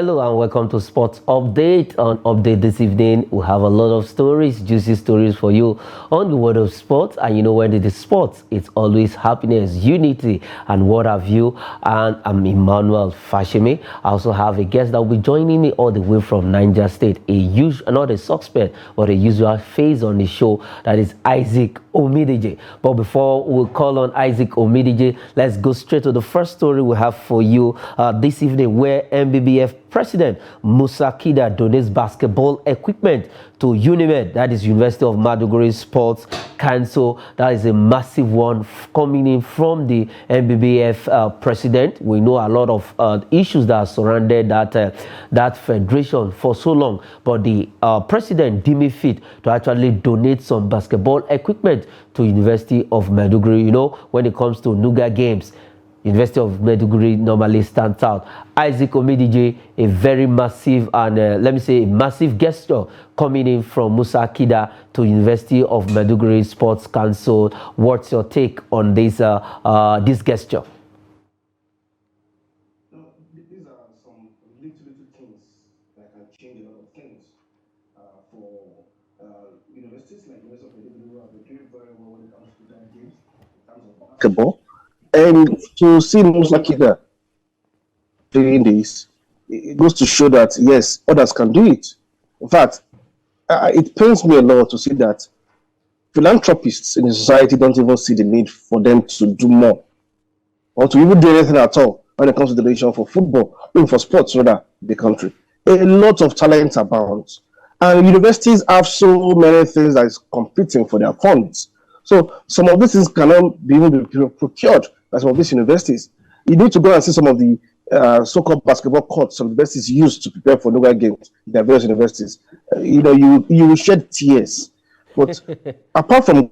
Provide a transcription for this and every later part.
Hello and welcome to Sports Update. On Update this evening, we have a lot of stories, juicy stories for you on the world of sports. And you know, when it is sports, it's always happiness, unity, and what have you. And I'm Emmanuel Fashimi. I also have a guest that will be joining me all the way from Niger State, not a suspect, but a usual face on the show. That is Isaac Omidije. But before we call on Isaac Omidije, let's go straight to the first story we have for you this evening, where MBBF President Musa Kida donates basketball equipment to Unimaid, that is University of Maiduguri Sports Council. That is a massive one coming in from the MBBF president. We know a lot of issues that surrounded that federation for so long, but the president deemed it fit to actually donate some basketball equipment to University of Maiduguri. You know, when it comes to Nuga games, University of Maiduguri normally stands out. Isaac Omidije, a very massive and let me say a massive gesture coming in from Musa Kida to University of Maiduguri Sports Council. What's your take on this this gesture? These are some little things that can change a lot of things for universities like University of Maiduguri, who have been doing very well when it comes to their games in terms of basketball. And to see Musa Kida doing this, it goes to show that, yes, others can do it. In fact, it pains me a lot to see that philanthropists in the society don't even see the need for them to do more or to even do anything at all when it comes to donation for football, even for sports, rather, in the country. A lot of talent abound. And universities have so many things that is competing for their funds. So some of these things cannot be even be procured by some of these universities. You need to go and see some of the so-called basketball courts some universities use to prepare for Nuga games in their various universities. You will shed tears. But apart from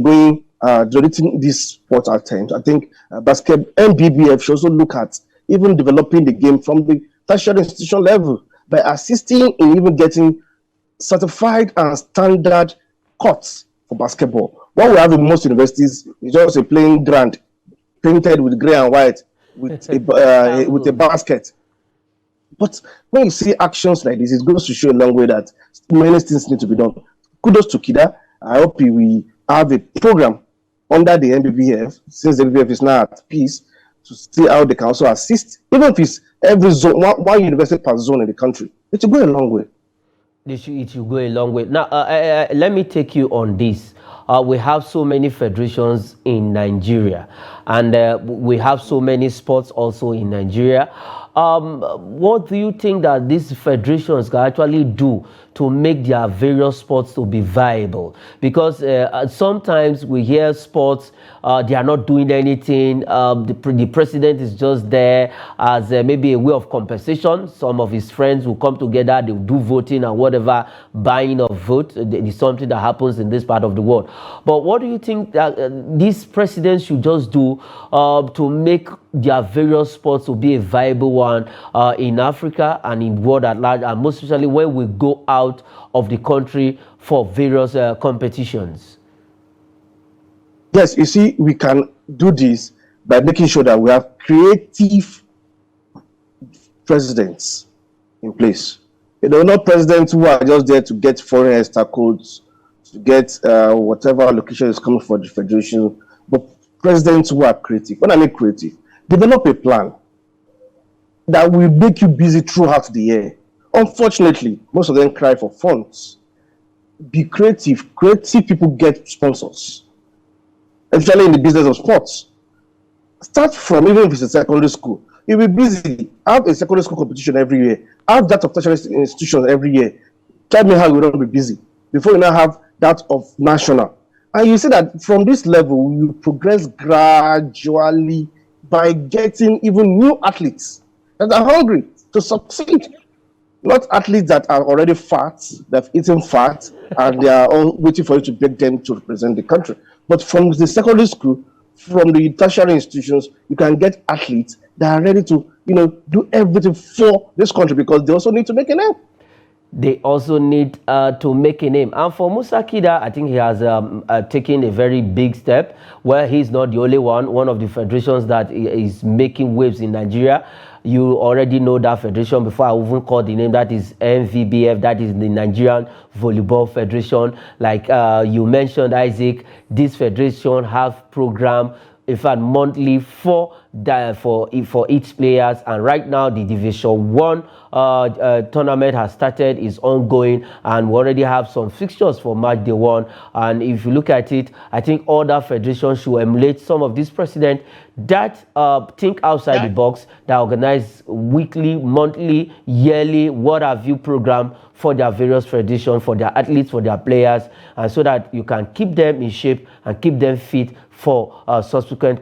going donating these sports items, I think MBBF should also look at even developing the game from the tertiary institution level by assisting in even getting certified and standard courts for basketball. What we have in most universities is just a playing ground painted with grey and white with a basket. But when you see actions like this, it goes to show a long way that many things need to be done. Kudos to Kida. I hope we have a program under the MBBF, since the MBBF is now at peace, to see how they can also assist, even if it's every zone, one university per zone in the country. It will go a long way. It will go a long way. Now, let me take you on this. We have so many federations in Nigeria, and we have so many sports also in Nigeria. What do you think that these federations can actually do to make their various sports to be viable? Because sometimes we hear sports, they are not doing anything. The president is just there as maybe a way of compensation. Some of his friends will come together, they will do voting and whatever, buying of vote. It's something that happens in this part of the world. But what do you think that these presidents should just do to make their various sports to be a viable one in Africa and in the world at large, and most especially when we go out of the country for various competitions? Yes, you see, we can do this by making sure that we have creative presidents in place. Not presidents who are just there to get foreign extra codes, to get whatever allocation is coming for the federation, but presidents who are creative. When I mean creative, develop a plan that will make you busy throughout the year. Unfortunately, most of them cry for funds. Be creative. Creative people get sponsors, especially in the business of sports. Start from, even if it's a secondary school, you'll be busy. Have a secondary school competition every year. Have that of tertiary institutions every year. Tell me how you will not be busy before you now have that of national. And you see that from this level, you progress gradually by getting even new athletes that are hungry to succeed. Not athletes that are already fat, they've eaten fat, and they are all waiting for you to beg them to represent the country. But from the secondary school, from the tertiary institutions, you can get athletes that are ready to, do everything for this country, because they also need to make a name. They also need to make a name. And for Musa Kida, I think he has taken a very big step where he's not the only one of the federations that is making waves in Nigeria. You already know that federation before I even call the name. That is NVBF. That is the Nigerian Volleyball Federation. Like you mentioned, Isaac, this federation have program, in fact, monthly for each players. And right now the division 1 tournament has started, is ongoing, and we already have some fixtures for match day 1. And if you look at it, I think other federations should emulate some of these precedent that think outside the box, that organize weekly, monthly, yearly, what have you program for their various federations, for their athletes, for their players, and so that you can keep them in shape and keep them fit for subsequent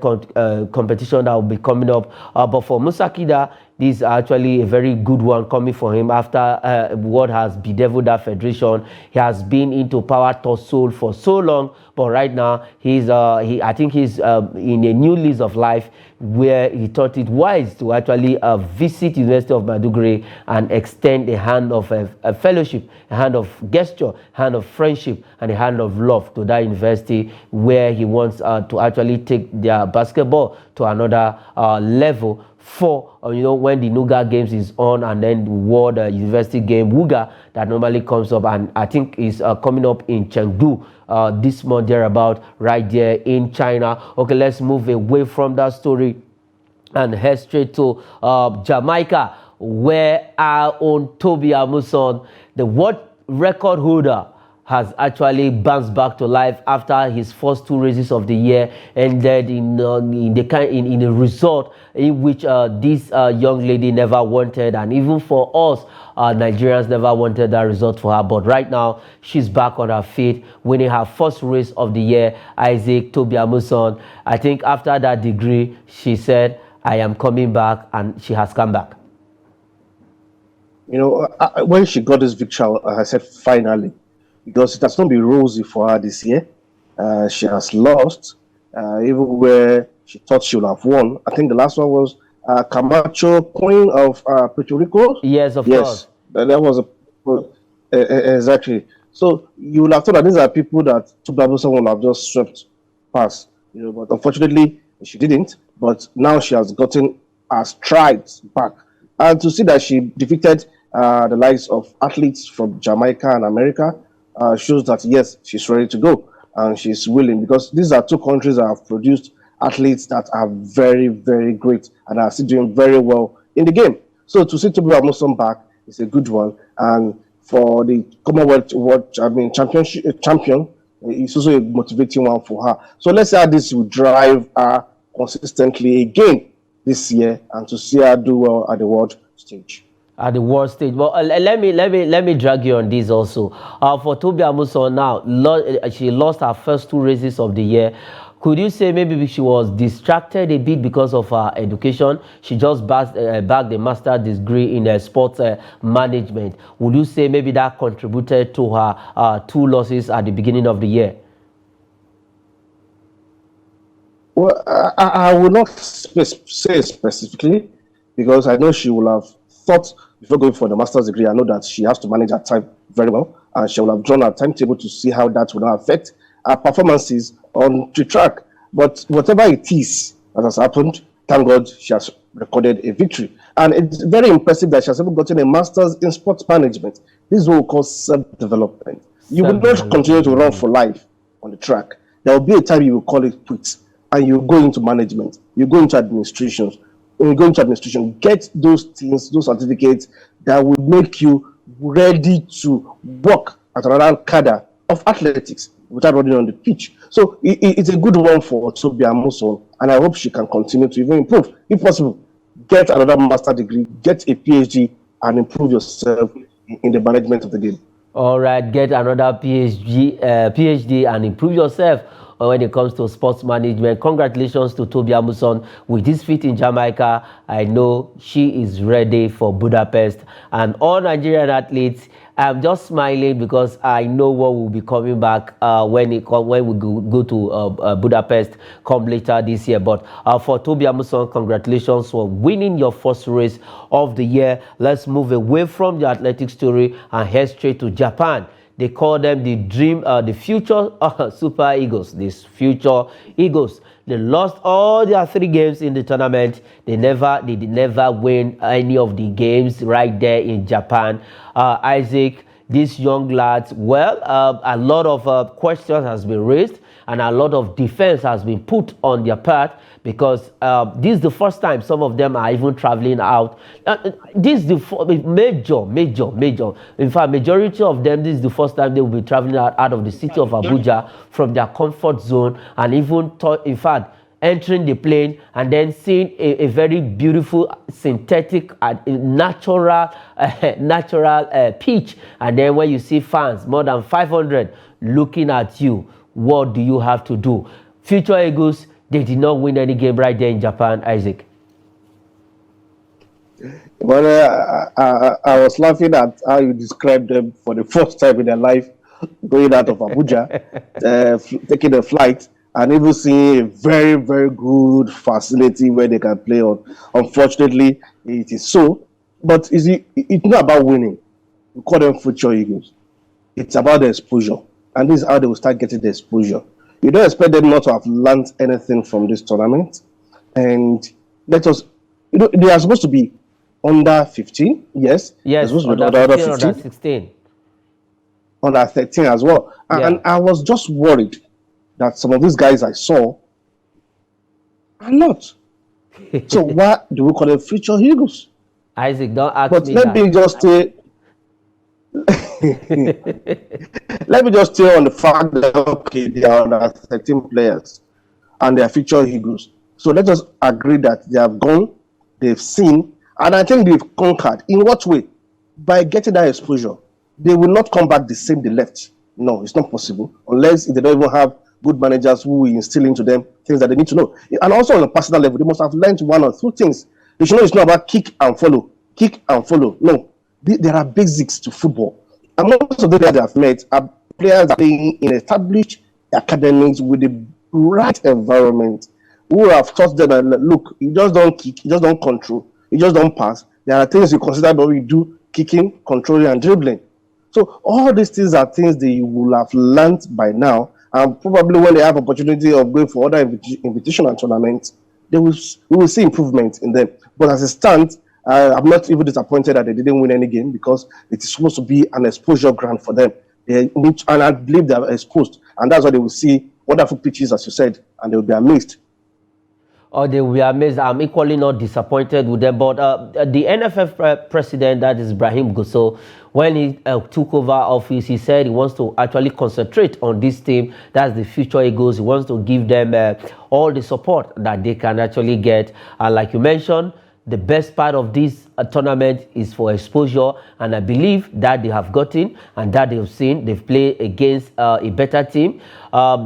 competition that will be coming up. But for Musa Kida, this is actually a very good one coming for him after what has bedeviled that federation. He has been into power tussle for so long, but right now I think he's in a new lease of life, where he thought it wise to actually visit University of Maiduguri and extend a hand of a fellowship, a hand of gesture, hand of friendship, and a hand of love to that university, where he wants to actually take their basketball to another level for when the Nuga Games is on, and then the World University Game Wuga that normally comes up, and I think is coming up in Chengdu this month thereabout, right there in China. Okay, let's move away from that story and head straight to Jamaica, where our own Toby Amuson, the world record holder, has actually bounced back to life after his first 2 races of the year ended in a result in which this young lady never wanted, and even for us Nigerians never wanted that result for her. But right now she's back on her feet, winning her first race of the year. Isaac, Toby Amuson, I think after that degree, she said, I am coming back, and she has come back. When she got this victory, I said finally, because it has not been rosy for her this year. She has lost, even where she thought she would have won. I think the last one was Camacho, Queen of Puerto Rico. Yes, of course. That was exactly. So you will have thought that these are people that someone will have just swept past, but unfortunately she didn't. But now she has gotten her strides back, and to see that she defeated the likes of athletes from Jamaica and America shows that yes, she's ready to go and she's willing, because these are 2 countries that have produced athletes that are very, very great and are still doing very well in the game. So to see Toby Amuson back is a good one, and for the Commonwealth champion, it's also a motivating one for her. So let's see how this will drive her consistently again this year, and to see her do well at the world stage. At the world stage. Well, let me drag you on this also. For Toby Amuson now, she lost her first 2 races of the year. Could you say maybe she was distracted a bit because of her education? She just bagged the master's degree in sports management. Would you say maybe that contributed to her 2 losses at the beginning of the year? Well, I will not say specifically, because I know she will have thought before going for the master's degree. I know that she has to manage her time very well, and she will have drawn her timetable to see how that will not affect her performances on the track. But whatever it is that has happened, thank God she has recorded a victory. And it's very impressive that she has even gotten a master's in sports management. This is what we call self-development. You will not continue to run for life on the track. There will be a time you will call it quits, and you go into management, you go into administration. When you go into administration, get those things, those certificates that will make you ready to work at another cadre of athletics without running on the pitch. So it's a good one for Toby Amuson, and I hope she can continue to even improve. If possible, get another master's degree, get a PhD, and improve yourself in the management of the game. All right, get another PhD and improve yourself when it comes to sports management. Congratulations to Toby Amuson with this feat in Jamaica. I know she is ready for Budapest. And all Nigerian athletes, I'm just smiling because I know what will be coming back when we go to Budapest come later this year. But for Toby Amuson, congratulations for winning your first race of the year. Let's move away from the athletic story and head straight to Japan. They call them the dream, the future Super Eagles. These future Eagles. They lost all their 3 games in the tournament. They did never win any of the games right there in Japan. Isaac, these young lads, well, a lot of questions has been raised and a lot of defense has been put on their part because this is the first time some of them are even traveling out. This is the major. In fact, majority of them, this is the first time they will be traveling out of the city of Abuja from their comfort zone and even, in fact, entering the plane and then seeing a very beautiful synthetic and natural pitch, and then when you see fans more than 500 looking at you, what do you have to do? Future Eagles, they did not win any game right there in Japan, Isaac. Well, I was laughing at how you described them for the first time in their life going out of Abuja, taking a flight, and even seeing a very, very good facility where they can play on. Unfortunately, it is so. But it's not about winning. We call them future Eagles. It's about the exposure. And this is how they will start getting the exposure. You don't expect them not to have learned anything from this tournament. And let us, they are supposed to be under 15, yes. Yes, under 15, under 16. Under 13 as well. And I was just worried that some of these guys I saw are not. So why do we call them future Eagles? Isaac, don't ask but me let me just say let me just stay on the fact that okay, they are under 13 players and they are future Eagles. So let us agree that they have gone, they've seen, and I think they've conquered. In what way? By getting that exposure. They will not come back the same they left. No, it's not possible. Unless they don't even have good managers who will instill into them things that they need to know. And also on a personal level, they must have learned 1 or 2 things. They should know it's not about kick and follow. Kick and follow. No. There are basics to football. And most of the players I've met are players playing in established academies with the right environment, who have taught them that, look, you just don't kick, you just don't control, you just don't pass. There are things you consider when you do kicking, controlling, and dribbling. So all these things are things they will have learned by now, and probably when they have opportunity of going for other invitational tournaments, we will see improvement in them. But as it stands, I'm not even disappointed that they didn't win any game because it is supposed to be an exposure ground for them. They need, and I believe they are exposed, and that's why they will see wonderful pitches, as you said, and they will be amazed. Oh, they will be amazed. I'm equally not disappointed with them. But the NFF president, that is Brahim Gusso, when he took over office, he said he wants to actually concentrate on this team. That's the future Eagles. He wants to give them all the support that they can actually get. And like you mentioned, the best part of this tournament is for exposure, and I believe that they have gotten and that they've seen. They've played against a better team.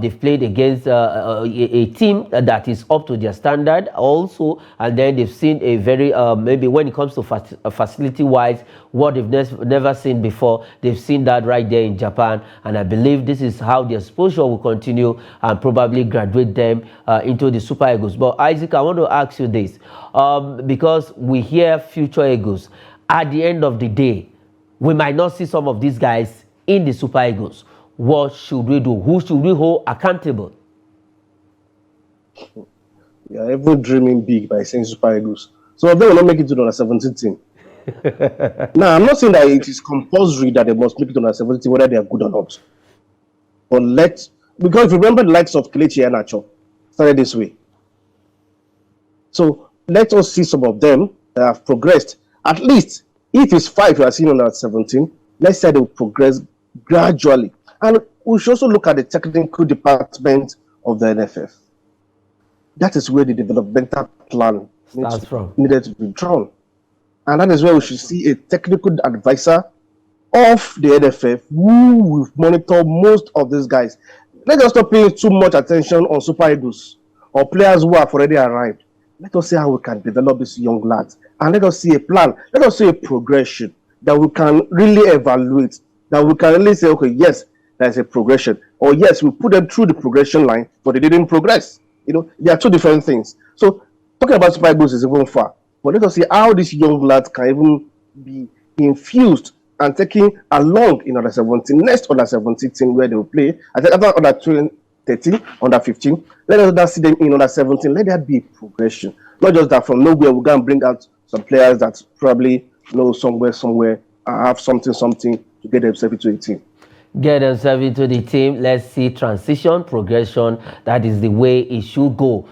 They've played against a team that is up to their standard also, and then they've seen a very maybe when it comes to facility wise, what they've never seen before. They've seen that right there in Japan, and I believe this is how the exposure will continue and probably graduate them into the Super Eagles. But Isaac, I want to ask you this, because we hear future Eagles. At the end of the day, we might not see some of these guys in the Super Eagles. What should we do? Who should we hold accountable? We are even dreaming big by saying Super Eagles. So they will not make it to the 17 team. Now, I'm not saying that it is compulsory that they must make it to the 17 team, whether they are good or not. But because remember the likes of Kelechi and Nacho started this way. So let us see some of them that have progressed. At least, if it's 5 you are seeing on that 17, let's say they will progress gradually. And we should also look at the technical department of the NFF. That is where the developmental plan needed to be drawn. And that is where we should see a technical advisor of the NFF who will monitor most of these guys. Let us stop paying too much attention on Super Eagles or players who have already arrived. Let us see how we can develop these young lads. And let us see a plan. Let us see a progression that we can really evaluate. That we can really say, okay, yes, there's a progression. Or yes, we put them through the progression line, but they didn't progress. There are two different things. So talking about Super Eagles is even far. But let us see how these young lads can even be infused and taking along in under 17, next under 17 team where they will play. I think after under 13, under 15, let us see them in under 17. Let there be progression. Not just that from nowhere we go and bring out some players that probably know somewhere, have something to get themselves into a team. Get themselves into the team. Let's see transition, progression. That is the way it should go.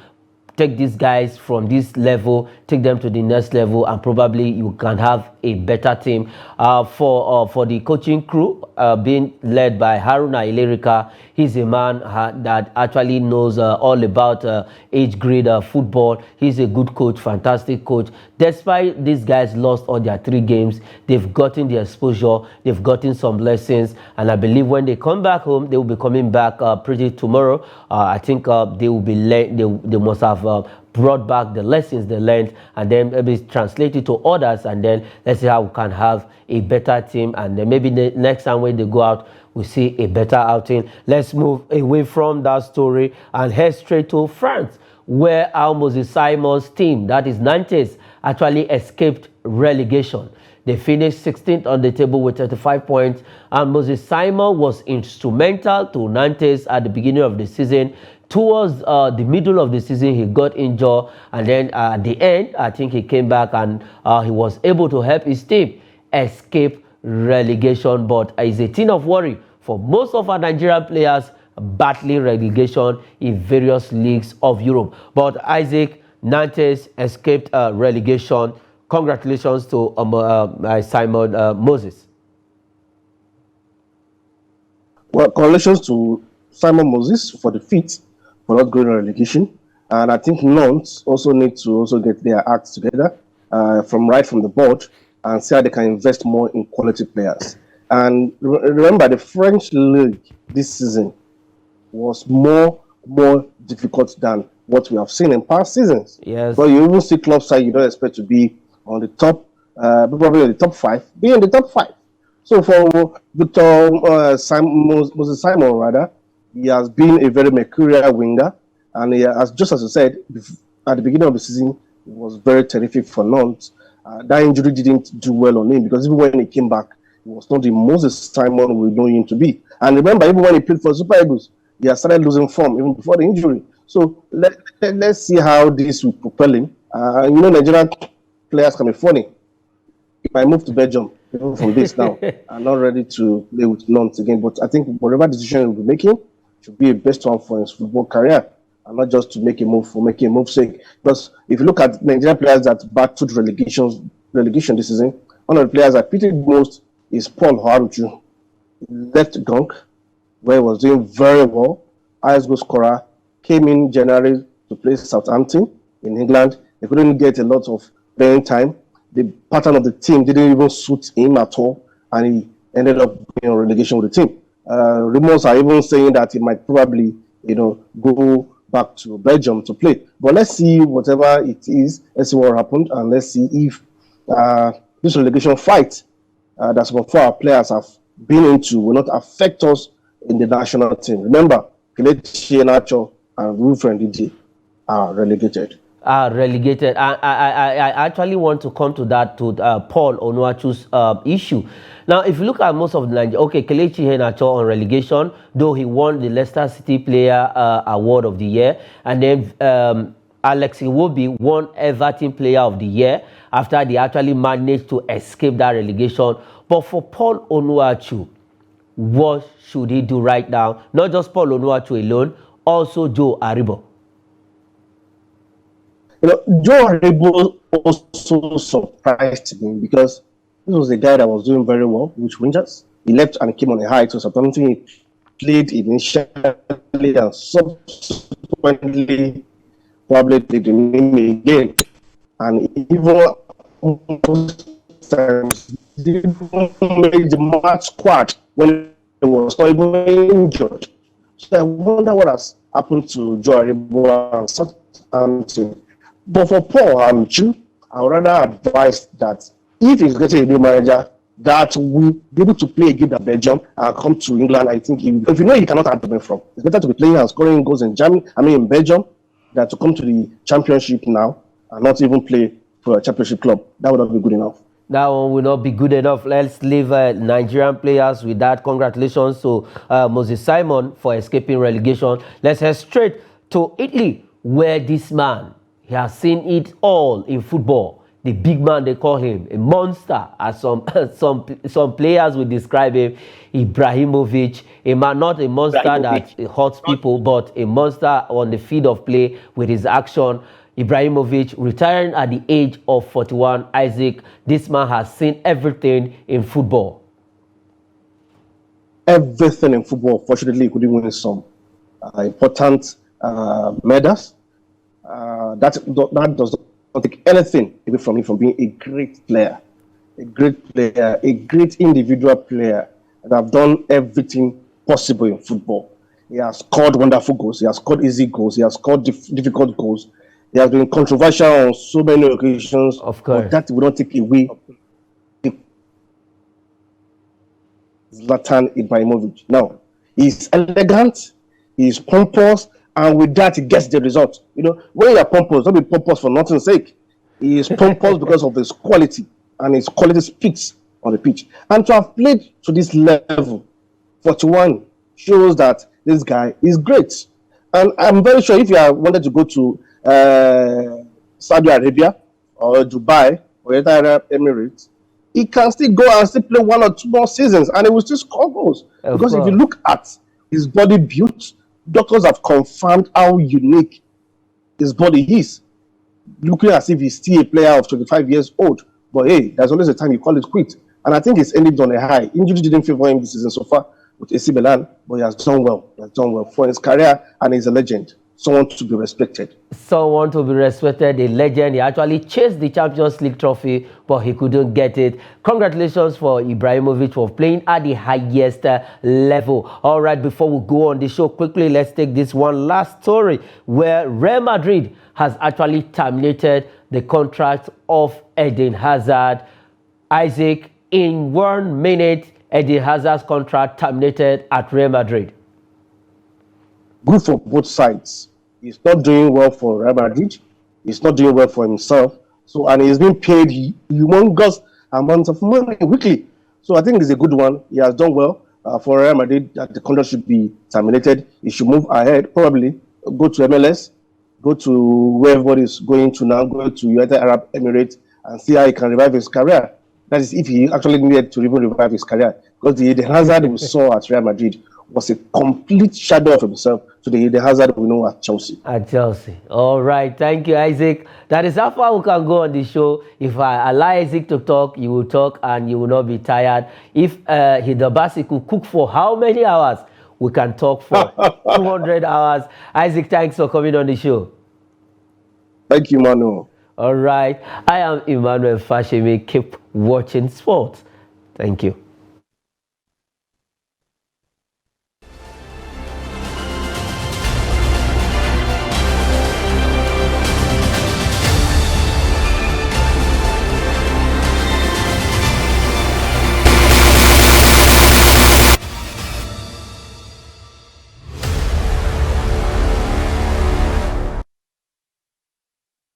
Take these guys from this level, take them to the next level, and probably you can have a better team. For the coaching crew being led by Haruna Ilerika, he's a man that actually knows all about age grade football. He's a good coach, fantastic coach. Despite these guys lost all their 3 games, they've gotten the exposure, they've gotten some lessons, and I believe when they come back home, they will be coming back pretty tomorrow. I think they will be they must have brought back the lessons they learned, and then maybe translate it to others, and then let's see how we can have a better team, and then maybe the next time when they go out we see a better outing. Let's move away from that story and head straight to France, where Moses Simon's team, that is Nantes, actually escaped relegation. They finished 16th on the table with 35 points, and Moses Simon was instrumental to Nantes at the beginning of the season. Towards the middle of the season, he got injured, and then at the end, I think he came back and he was able to help his team escape relegation. But it's a thing of worry for most of our Nigerian players battling relegation in various leagues of Europe. But Isaac, Nantes escaped relegation. Congratulations to Simon Moses. Well, congratulations to Simon Moses for the feat for not going on relegation. And I think Nantes also need to also get their acts together from the board and see how they can invest more in quality players. And remember, the French league this season was more difficult than what we have seen in past seasons. Yes. But you even see club side you don't expect to be on the top, probably in the top 5, be in the top 5. So for Victor Moses Simon, rather, he has been a very mercurial winger, and he has, just as I said at the beginning of the season, it was very terrific for Nantes. That injury didn't do well on him, because even when he came back, he was not the Moses Simon we know him to be. And remember, even when he played for Super Eagles, he has started losing form even before the injury. So let's see how this will propel him. Nigerian players can be funny. If I move to Belgium, even from this now, I'm not ready to play with Nantes again. But I think whatever decision he'll be making should be a best one for his football career, and not just to make a move for making a move sake. Because if you look at Nigerian players that battled relegation this season, one of the players I pitied most is Paul Haruchu. He left Gunk, where he was doing very well, highest goal scorer, came in January to play Southampton in England. They couldn't get a lot of playing time. The pattern of the team didn't even suit him at all, and he ended up being on relegation with the team. Rumors are even saying that he might probably, go back to Belgium to play. But let's see whatever it is. Let's see what happened, and let's see if this relegation fight that some of our players have been into will not affect us in the national team. Remember, Kelechi Iheanacho and Wilfred Ndidi are relegated. Relegated. I actually want to come to that, to Paul Onuachu's issue. Now, if you look at most of the Nigeria, okay, Kelechi Iheanacho on relegation, though he won the Leicester City Player Award of the Year, and then Alex Iwobi won Everton Player of the Year after they actually managed to escape that relegation. But for Paul Onuachu, what should he do right now? Not just Paul Onuachu alone, also Joe Aribo. Joe Aribo also surprised me, because this was a guy that was doing very well with Rangers. He left and came on a high to Southampton. He played initially and subsequently probably played in him again. And even times didn't make the match squad when he was not even injured. So I wonder what has happened to Joe Aribo and Southampton. But for Paul Haruchu, I would rather advise that if he's getting a new manager that will be able to play against Belgium and come to England, I think if you know he cannot have them from, it's better to be playing and scoring goals in in Belgium, than to come to the championship now and not even play for a championship club. That would not be good enough. That one will not be good enough. Let's leave Nigerian players with that. Congratulations to Moses Simon for escaping relegation. Let's head straight to Italy, where this man, he has seen it all in football. The big man, they call him a monster, as some some players will describe him. Ibrahimovic, a man, not a monster that hurts people, but a monster on the field of play with his action. Ibrahimovic retiring at the age of 41. Isaac, this man has seen everything in football. Everything in football. Fortunately, he could win some important medals. That does not take anything away from him from being a great player, a great individual player that have done everything possible in football. He has scored wonderful goals. He has scored easy goals. He has scored difficult goals. He has been controversial on so many occasions. Of course. But that will not take away Zlatan Ibrahimovic. Now, he's elegant, he's pompous, and with that, he gets the result. You know, when you're pompous, don't be pompous for nothing's sake. He is pompous because of his quality, and his quality speaks on the pitch. And to have played to this level, 41, shows that this guy is great. And I'm very sure if you wanted to go to Saudi Arabia or Dubai or United Arab Emirates, he can still go and still play 1 or 2 more seasons and he will still score goals. Because if you look at his body built, doctors have confirmed how unique his body is. Looking as if he's still a player of 25 years old. But hey, there's always a time you call it quit. And I think he's ended on a high. Injury didn't favor him this season so far with AC Milan, but he has done well. He has done well for his career, and he's a legend. Someone to be respected. Someone to be respected, a legend. He actually chased the Champions League trophy, but he couldn't get it. Congratulations for Ibrahimovic for playing at the highest level. All right, before we go on the show, quickly, let's take this one last story where Real Madrid has actually terminated the contract of Eden Hazard. Isaac, in 1 minute, Eden Hazard's contract terminated at Real Madrid. Good for both sides. He's not doing well for Real Madrid. He's not doing well for himself. So, and he's being paid humongous amounts of money weekly. So I think it's a good one. He has done well for Real Madrid. That the contract should be terminated. He should move ahead, probably go to MLS, go to where everybody is going to now, go to United Arab Emirates and see how he can revive his career. That is if he actually needed to even revive his career. Because the Hazard we saw at Real Madrid was a complete shadow of himself to the Hazard we know at Chelsea. At Chelsea. All right. Thank you, Isaac. That is how far we can go on the show. If I allow Isaac to talk, you will talk and you will not be tired. If Hidabasi could cook for how many hours, we can talk for 200 hours. Isaac, thanks for coming on the show. Thank you, Manu. All right. I am Emmanuel Fashemi. Keep watching sports. Thank you.